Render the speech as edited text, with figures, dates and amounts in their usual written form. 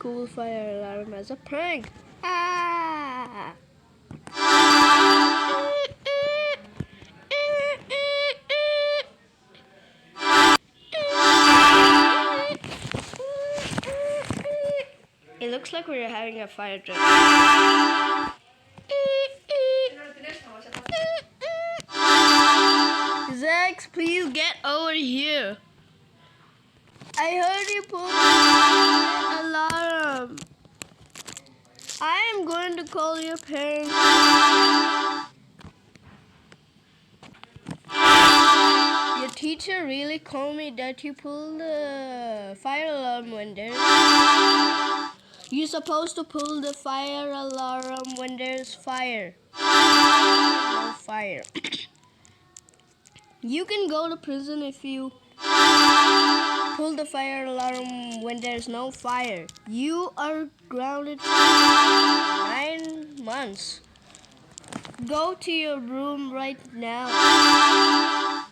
school fire alarm as a prank. Ah! It looks like we're having a fire drill. Zags, please get over here. I heard you pull the alarm. I am going to call your parents. Your teacher really told me that you pull the fire alarm when there's... You're supposed to pull the fire alarm when there's fire. No fire. You can go to prison if you pull the fire alarm when there's no fire. You are grounded for 9 months. Go to your room right now.